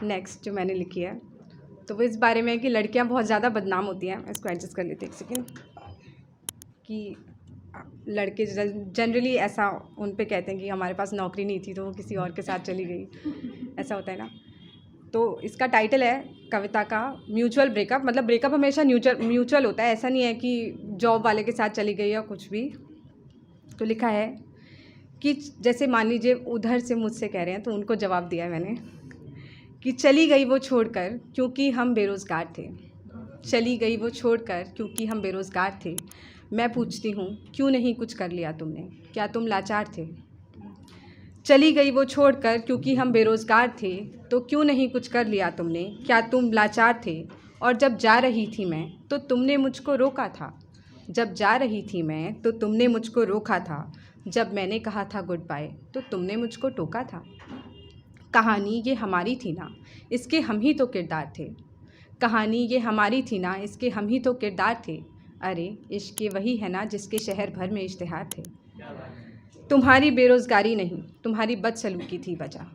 Next जो मैंने लिखी है तो वो इस बारे में है कि लड़कियां बहुत ज़्यादा बदनाम होती हैं। इसको एडजस्ट कर लेते एक सेकेंड। कि लड़के जनरली ऐसा उन पे कहते हैं कि हमारे पास नौकरी नहीं थी तो वो किसी और के साथ चली गई, ऐसा होता है ना। तो इसका टाइटल है कविता का म्यूचुअल ब्रेकअप। मतलब ब्रेकअप हमेशा म्यूचुअल होता है, ऐसा नहीं है कि जॉब वाले के साथ चली गई या कुछ भी। तो लिखा है कि जैसे मान लीजिए उधर से मुझसे कह रहे हैं तो उनको जवाब दिया है मैंने कि चली गई वो छोड़कर क्योंकि हम बेरोज़गार थे। चली गई वो छोड़कर क्योंकि हम बेरोज़गार थे। मैं पूछती हूँ क्यों नहीं कुछ कर लिया तुमने, क्या तुम लाचार थे। चली गई वो छोड़कर क्योंकि हम बेरोज़गार थे, तो क्यों नहीं कुछ कर लिया तुमने, क्या तुम लाचार थे। और जब जा रही थी मैं तो तुमने मुझको रोका था। जब जा रही थी मैं तो तुमने मुझको रोका था। जब मैंने कहा था गुड बाय तो तुमने मुझको टोका था। कहानी ये हमारी थी ना, इसके हम ही तो किरदार थे। कहानी ये हमारी थी ना, इसके हम ही तो किरदार थे। अरे इश्क वही है ना जिसके शहर भर में इश्तिहार थे। तुम्हारी बेरोज़गारी नहीं, तुम्हारी बदसलूकी थी वजह।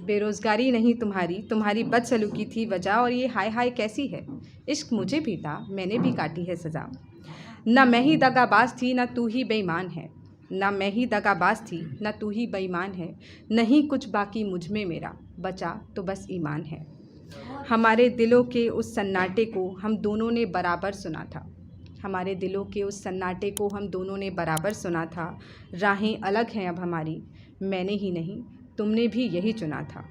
बेरोज़गारी नहीं तुम्हारी बदसलूकी थी वजह। और ये हाय हाय कैसी है, इश्क मुझे भी था, मैंने भी काटी है सज़ा। ना मैं ही दगाबाज थी ना तू ही बेईमान है। ना मैं ही दगाबाज थी ना तू ही बेईमान है। नहीं कुछ बाकी मुझ में मेरा, बचा तो बस ईमान है। हमारे दिलों के उस सन्नाटे को हम दोनों ने बराबर सुना था। हमारे दिलों के उस सन्नाटे को हम दोनों ने बराबर सुना था। राहें अलग हैं अब हमारी, मैंने ही नहीं तुमने भी यही चुना था।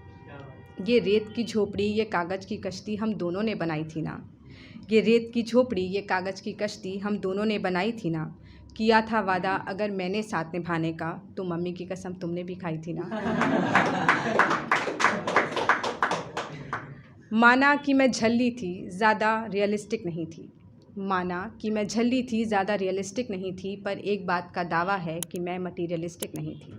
ये रेत की झोपड़ी ये कागज़ की कश्ती हम दोनों ने बनाई थी ना। ये रेत की झोपड़ी ये कागज़ की कश्ती हम दोनों ने बनाई थी ना। किया था वादा अगर मैंने साथ निभाने का, तो मम्मी की कसम तुमने भी खाई थी ना। माना कि मैं झल्ली थी, ज़्यादा रियलिस्टिक नहीं थी। माना कि मैं झल्ली थी, ज़्यादा रियलिस्टिक नहीं थी, पर एक बात का दावा है कि मैं मटीरियलिस्टिक नहीं थी।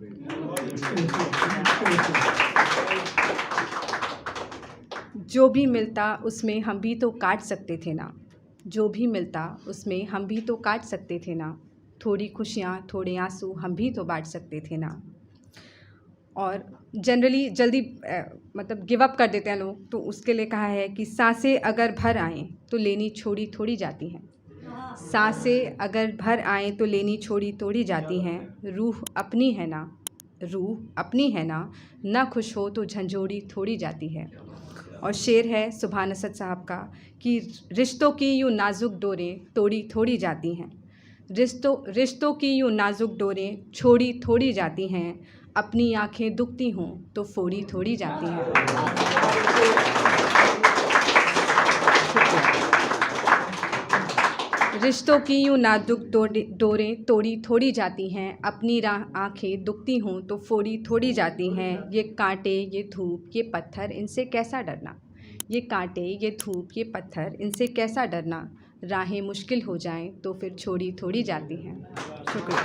जो भी मिलता उसमें हम भी तो काट सकते थे ना। जो भी मिलता उसमें हम भी तो काट सकते थे ना। थोड़ी खुशियाँ थोड़े आंसू हम भी तो बांट सकते थे ना। और जनरली जल्दी मतलब गिव अप कर देते हैं लोग, तो उसके लिए कहा है कि सांसें अगर भर आएँ तो लेनी छोड़ी थोड़ी जाती हैं। सांसें अगर भर आएँ तो लेनी छोड़ी थोड़ी जाती हैं। रूह अपनी है ना, रूह अपनी है ना, ना खुश हो तो झंझोड़ी थोड़ी जाती है। और शेर है सुभान असद साहब का कि रिश्तों की यूँ नाजुक डोरें तोड़ी थोड़ी जाती हैं। रिश्तों की यूँ नाजुक डोरें छोड़ी थोड़ी जाती हैं। अपनी आँखें दुखती हों तो फोड़ी थोड़ी जाती हैं। रिश्तों की यूँ नाजुक डोरें तोड़ी थोड़ी जाती हैं। अपनी आँखें दुखती हों तो फोड़ी थोड़ी जाती हैं। ये कांटे ये धूप ये पत्थर इनसे कैसा डरना। ये कांटे ये धूप ये पत्थर इनसे कैसा डरना। राहें मुश्किल हो जाएं तो फिर छोड़ी थोड़ी जाती हैं। शुक्रिया।